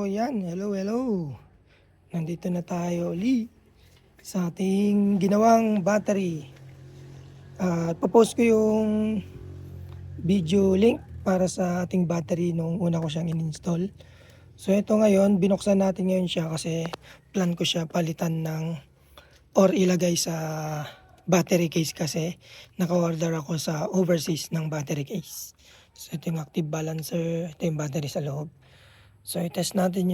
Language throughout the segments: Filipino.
yan, hello. Nandito na tayo uli sa ating ginawang battery. Papost ko yung video link para sa ating battery nung una ko siyang in-install. So ito ngayon, binuksan natin ngayon siya kasi plan ko siya palitan or ilagay sa battery case kasi naka-order ako sa overseas ng battery case. So ito yung active balancer, ito yung battery sa loob. So i-test natin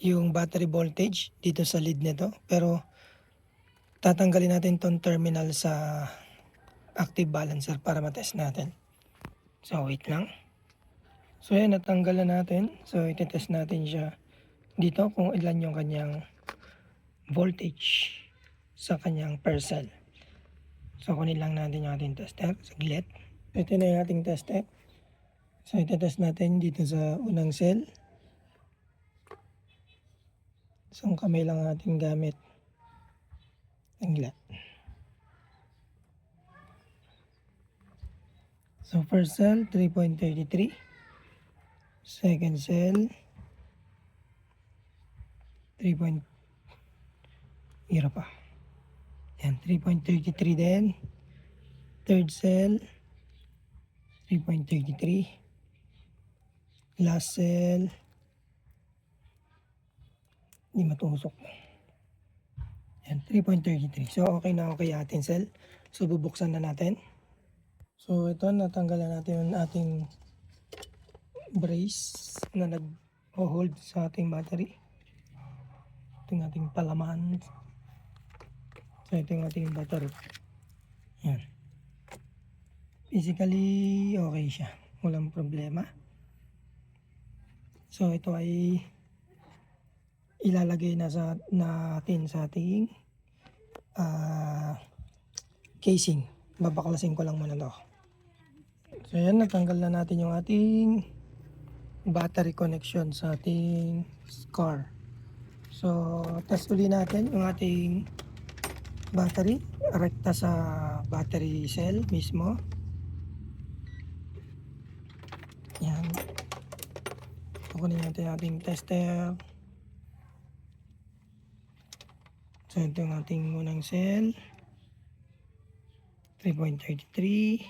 yung battery voltage dito sa lead nito, pero tatanggalin natin tong terminal sa active balancer para matest natin. So wait lang. So yan, natanggal na natin. So i-test natin siya dito kung ilan yung kanyang voltage sa kanyang per cell. So kunin lang natin yung ating tester, saglit. Ito na yung ating tester. So i-test natin dito sa unang cell. Isang kamay lang ating gamit. Saglit. So first cell 3.33. Second cell 3. Hirap pa. Yan, 3.33 din. Third cell 3.33. Last cell hindi matusok. Yan, 3.33. So okay na okay ating cell. So bubuksan na natin. So ito, natanggalan natin yung ating brace na nag-hold sa ating battery. Ito yung ating palaman. So ito yung ating battery. Yan. Physically okay siya. Walang problema. So ito ay ilalagay natin sa ating casing. Babaklasin ko lang muna to. So yan, natanggal na natin yung ating battery connection sa ating car. So test uli natin yung ating battery rekta sa battery cell mismo. Yan. Kukunin natin yung ating tester. So ito yung ating unang cell 3.33,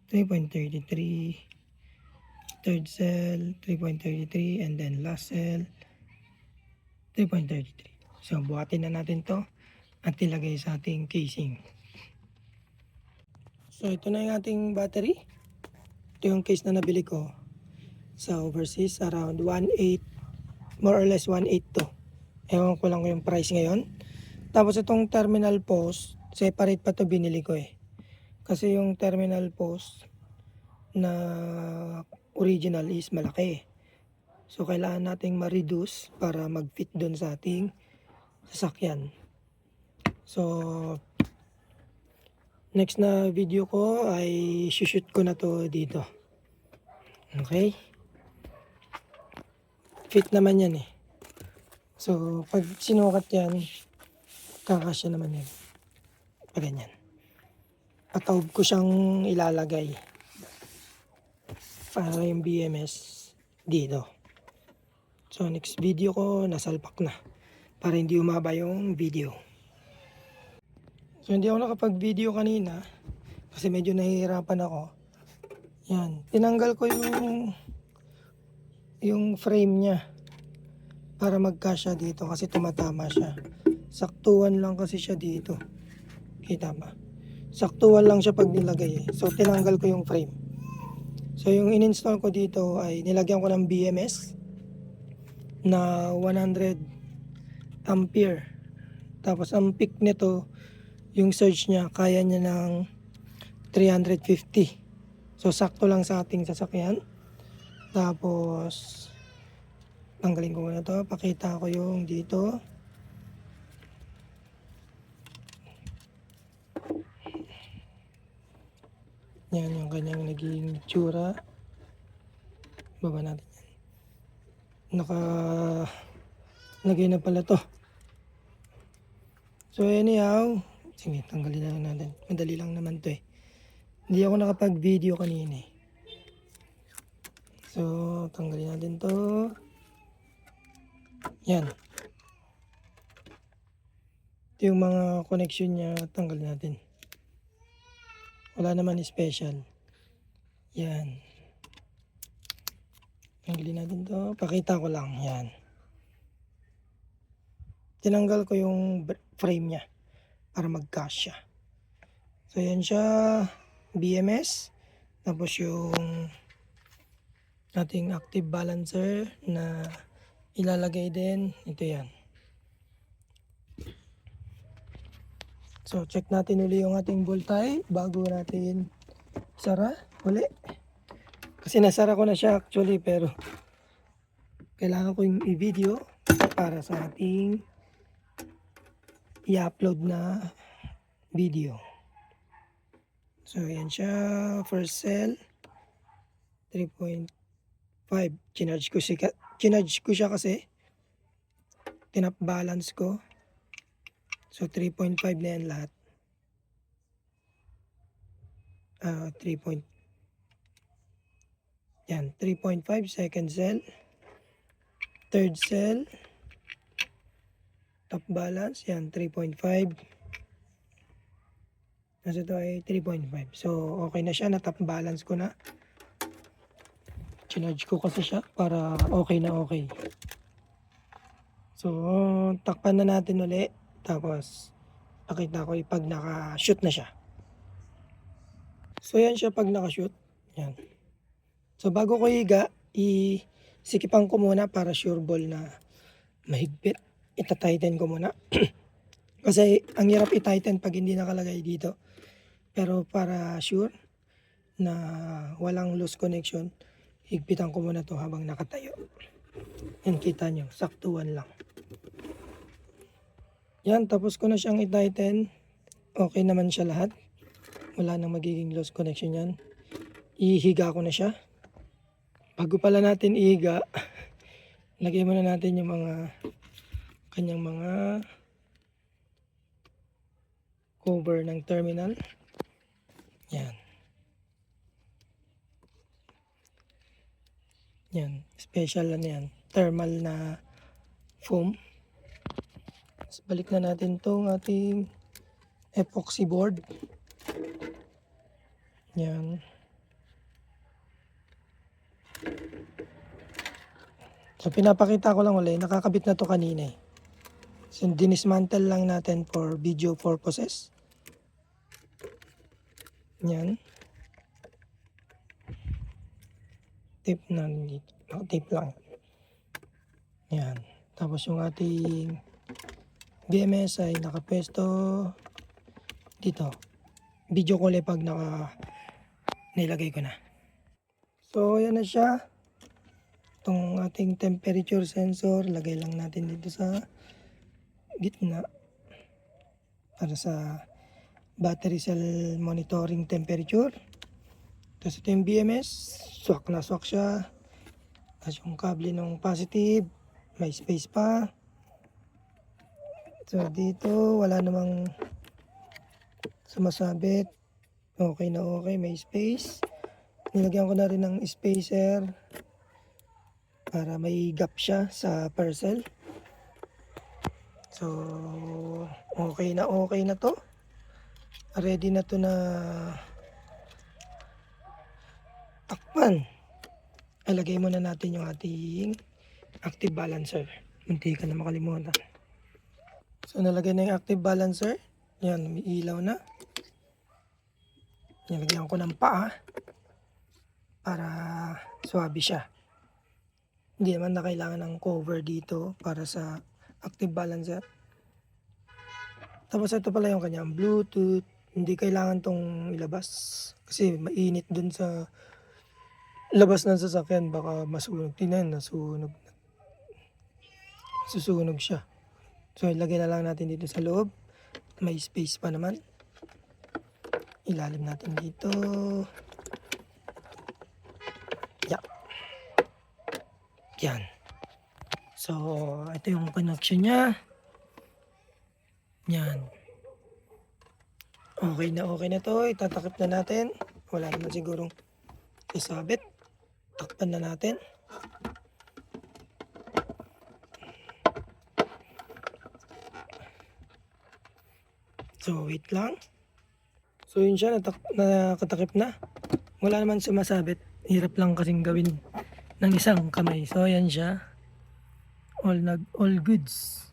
3.33, third cell 3.33, and then last cell 3.33. So buhatin na natin to at ilagay sa ating casing. So ito na yung ating battery. Ito yung case na nabili ko sa overseas, around 1.8, more or less 1.8 to. Ewan ko lang yung price ngayon. Tapos itong terminal post, separate pa to binili ko eh. Kasi yung terminal post na original is malaki. So kailangan nating ma-reduce para mag-fit doon sa ating sasakyan. So next na video ko ay shoot ko na to dito. Okay? Fit naman yan eh. So pag sinukat yan, kakasya naman yan. Pag ganyan. Pataob ko siyang ilalagay para yung BMS dito. So next video ko, nasalpak na para hindi umaba yung video. So hindi ako nakapag-video kanina kasi medyo nahihirapan ako. Yan, tinanggal ko yung frame niya para magkasya dito kasi tumatama siya. Saktuhan lang kasi siya dito. Kita ba? Saktuhan lang siya pag nilagay eh. So tinanggal ko yung frame. So yung in-install ko dito ay nilagyan ko ng BMS na 100 ampere. Tapos ang peak nito, yung surge niya, kaya niya ng 350. So sakto lang sa ating sasakyan. Tapos tanggalin ko muna to. Pakita ko yung dito. Yan yung kanyang naging tsura. Baba natin yan. Nakalagay na pala to. So anyhow, sige, tanggalin na lang natin. Madali lang naman to eh. Hindi ako nakapag-video kanina eh. So, tanggalin natin to. Yan. Ito yung mga connection niya, tanggalin natin. Wala naman special. Yan. Tanggalin natin to. Pakita ko lang. Yan. Tinanggal ko yung frame niya para mag-cash siya. So, yan siya. BMS. Tapos yung ating active balancer na ilalagay din. Ito yan. So, check natin uli yung ating voltage bago natin sara uli. Kasi nasara ko na siya actually, pero kailangan ko yung i-video para sa ating i-upload na video. So, yan siya. First cell. 3.5. Chinarge ko siya kasi tinap balance ko. So, 3.5 na yan lahat. 3. Yan, 3.5 second cell. Third cell. Top balance. Yan, 3.5. Nasa ito ay 3.5. So, okay na siya. Na-top balance ko na. Chinarge ko kasi siya para okay na okay. So, takpan na natin ulit. Tapos, pakita ko pag naka-shoot na siya. So, yan siya pag naka-shoot. Yan. So, bago ko higa, isikipan ko muna para sure ball na mahigpit. Ita-tighten ko muna. Kasi, ang hirap i-tighten pag hindi nakalagay dito. Pero para sure na walang loose connection, higpitan ko muna to habang nakatayo. Yan, kita nyo. Saktuan lang. Yan, tapos ko na siyang i-tighten. Okay naman siya lahat. Wala nang magiging loose connection yan. Ihiga ko na siya. Bago pala natin ihiga, lagay muna natin yung mga kanyang mga cover ng terminal. Yan. Yan. Special na yan. Thermal na foam. Tapos balik na natin itong ating epoxy board. Yan. So, pinapakita ko lang ulit. Nakakabit na to kanina eh. So, dinismantle lang natin for video purposes. Yan. Tape na dito. Tape lang. Yan. Tapos yung ating BMS ay nakapwesto dito. Video ko ulit pag nilagay ko na. So, yan na siya. Itong ating temperature sensor, lagay lang natin dito sa gitna para sa battery cell monitoring temperature. Tapos ito yung BMS, swak na swak siya. Tapos yung kable ng positive, may space pa. So dito, wala namang sumasabit. Okay na okay, may space. Nilagyan ko na rin ng spacer para may gap siya sa parcel. So, okay na to. Ready na to na takpan. Ilagay muna natin yung ating active balancer. Munti ka na makalimutan. So, nalagay na yung active balancer. Yan, may ilaw na. Nilagyan ko ng paa para swabe siya. Hindi naman na kailangan ng cover dito para sa active balancer. Tapos ito pala yung kanyang Bluetooth. Hindi kailangan tong ilabas kasi mainit dun sa labas ng sasakyan. Baka masunog. Tingnan, nasunog. Susunog siya. So ilagay na lang natin dito sa loob. May space pa naman. Ilalim natin dito. Yan. So, ito yung connection niya. Yan. Okay na to. Itatakip na natin. Wala naman sigurong isabit. Takpan na natin. So, wait lang. So, yun siya, nakatakip na. Wala naman sumasabit. Hirap lang kasing gawin ng isang kamay. So, yan siya. All goods.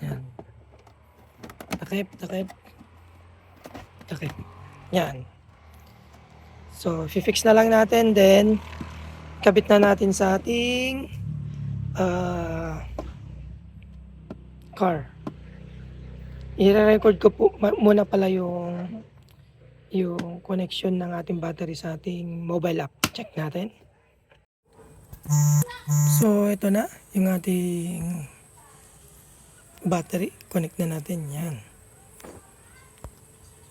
Yan. Takip. Yan. So, fix na lang natin. Then, kabit na natin sa ating car. I-record ko po muna pala yung connection ng ating battery sa ating mobile app. Check natin. So, ito na yung ating battery. Connect na natin. Yan.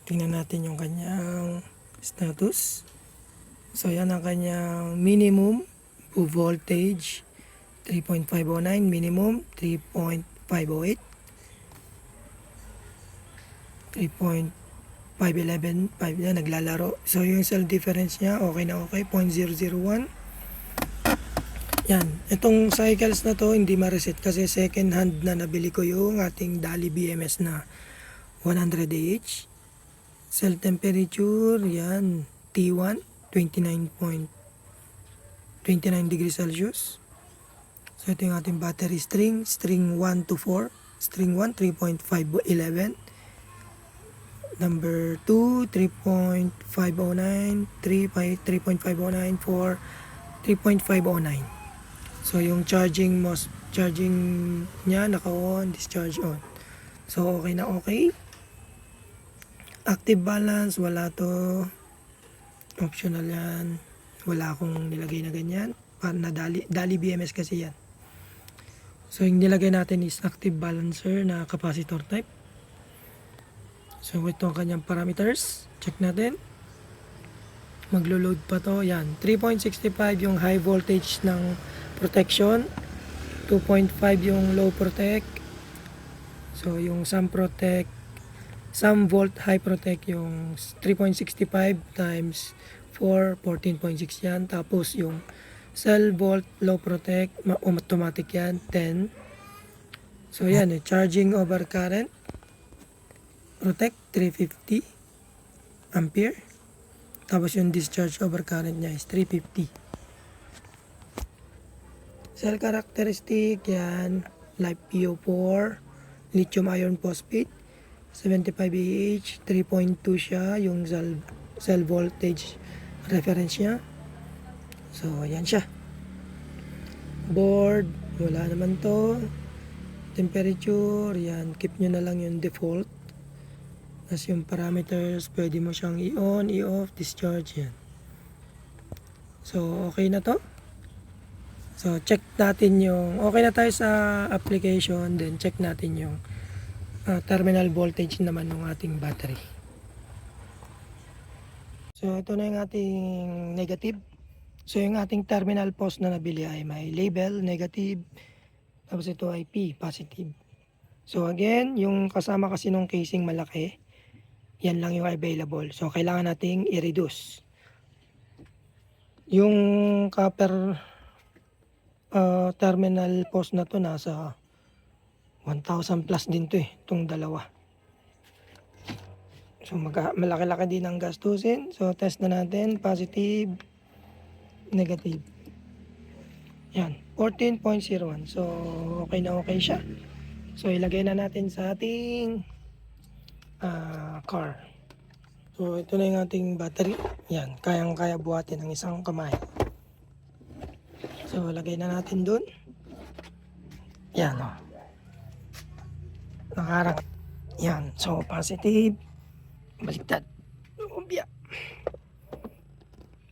Tingnan natin yung kanyang status. So, yan ang kanyang minimum voltage. 3.509. Minimum 3.508. 3.511. 5 na naglalaro. So, yung cell difference niya, okay na okay. 0.001. Yan. Itong cycles na to, hindi ma-reset kasi second hand na nabili ko yung ating Dali BMS na 100Ah. Cell temperature, yan. T1, 29 degrees Celsius. So, ito yung ating battery string. String 1 to 4. String 1, 3.511. Number 2, 3.509. 3.509 for 3.509. So, yung charging niya, naka-on, discharge on. So, okay na okay. Active balance, wala to. Optional yan. Wala akong nilagay na ganyan. Para na Dali BMS kasi yan. So, yung nilagay natin is active balancer na capacitor type. So, ito ang kanyang parameters. Check natin. Maglo-load pa to. Yan. 3.65 yung high voltage ng protection. 2.5 yung low protect. So, yung sum volt high protect yung 3.65 times 4, 14.6 yan. Tapos yung cell volt low protect, automatic yan, 10. So, yan. Charging over current. Protect 350 ampere. Tapos yung discharge over current niya is 350. Cell characteristic yan, LiPo4, lithium iron phosphate, 75Ah, 3.2 siya yung cell voltage reference niya. So yan siya. Board, wala naman to. Temperature, yan, keep nyo na lang yung default. Tapos yung parameters, pwede mo siyang i-on, i-off, discharge yan. So, okay na to. So, check natin yung, okay na tayo sa application, then check natin yung terminal voltage naman ng ating battery. So, ito na yung ating negative. So, yung ating terminal post na nabili ay may label, negative. Tapos ito ay P, positive. So, again, yung kasama kasi nung casing malaki, yan lang yung available. So, kailangan nating i-reduce. Yung copper terminal post na to nasa 1,000 plus din to itong dalawa. So, malaki-laki din ang gastusin. So, test na natin. Positive, negative. Yan, 14.01. So, okay na okay siya. So, ilagay na natin sa ating car. So, ito na yung ating battery. Yan, kayang-kaya buhatin ng isang kamay. So, lagay na natin dun. Yan, o. Nakarang. Yan, so, positive. Baliktad. Ubya.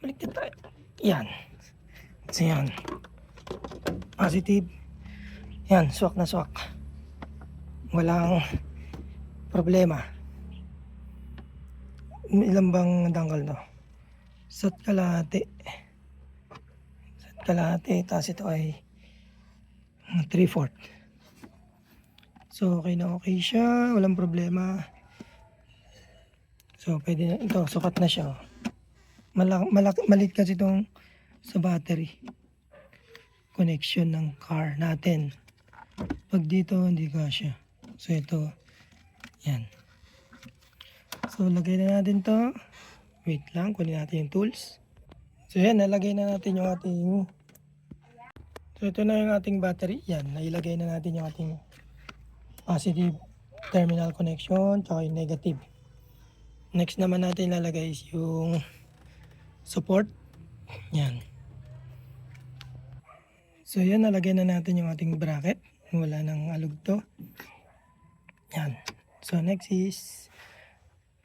Baliktad tayo. Yan. So, yan. Positive. Yan, swak na swak. Walang problema. Ilan bang dangkal to? Sat kalahati. Tapos ito ay 3/4. So, okay na okay siya. Walang problema. So, pwede na. Ito, sukat na siya. Maliit kasi itong sa battery connection ng car natin. Pag dito hindi kasya. So ito, yan. So lagay na natin to. Wait lang, kunin natin yung tools. So yan, nalagay na natin yung ating, so ito na yung ating battery. Yan, nailagay na natin yung ating positive terminal connection tsaka yung negative. Next naman natin lalagay is yung support. Yan. So yan, nalagay na natin yung ating bracket. Wala nang alog to. Yan. So next is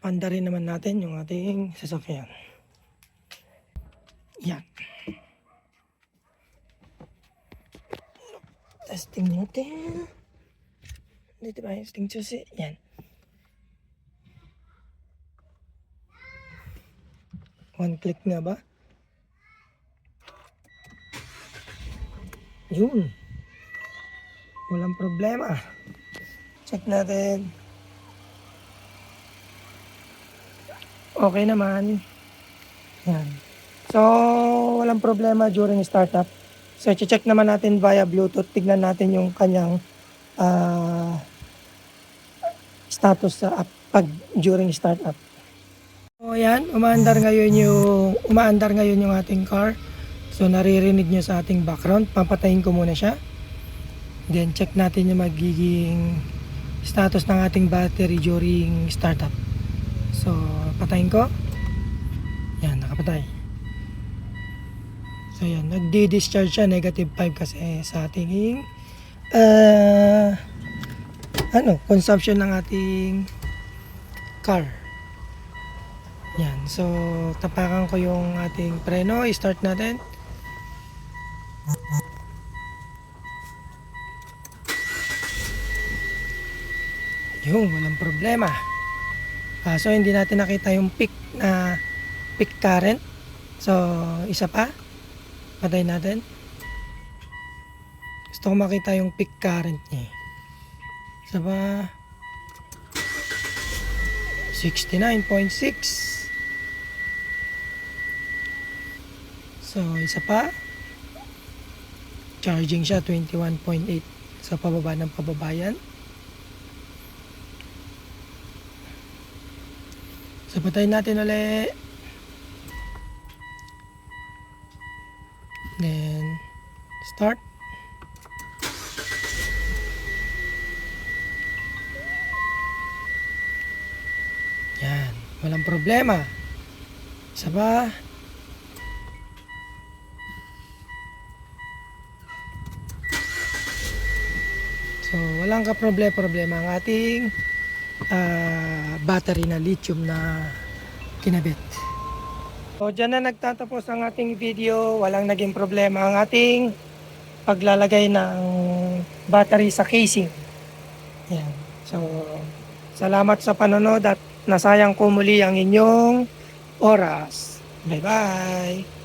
panda rin naman natin yung ating sasakyan. Yan. Testing natin. Dito ba yung testing susi? Yan. One click nga ba? Yun. Walang problema. Check natin. Okay naman. Yan. So, walang problema during startup. So, check naman natin via Bluetooth. Tignan natin yung kanyang status sa app pag during startup. So, yan. Umaandar ngayon yung ating car. So, naririnig nyo sa ating background. Papatayin ko muna siya. Then, check natin yung magiging status ng ating battery during startup. So, patayin ko. Yan, nakapatay. So, yan. Nagdi-discharge siya. -5 kasi sa ating consumption ng ating car. Yan. So, tapakan ko yung ating preno. I-start natin. Yung, walang problema. So, hindi natin nakita yung peak current. So, isa pa. Patay natin. Gusto ko makita yung peak current niya. Isa pa. 69.6. So, isa pa. Charging siya 21.8. So, pababa ng pababayan. So, patayin natin ulit. Then, start. Yan. Walang problema. Isa pa. So, walang problema ang ating battery na lithium na kinabit. So, dyan na nagtatapos ang ating video. Walang naging problema ang ating paglalagay ng battery sa casing. Yan. So, salamat sa panonood at nasayang ko muli ang inyong oras. Bye-bye!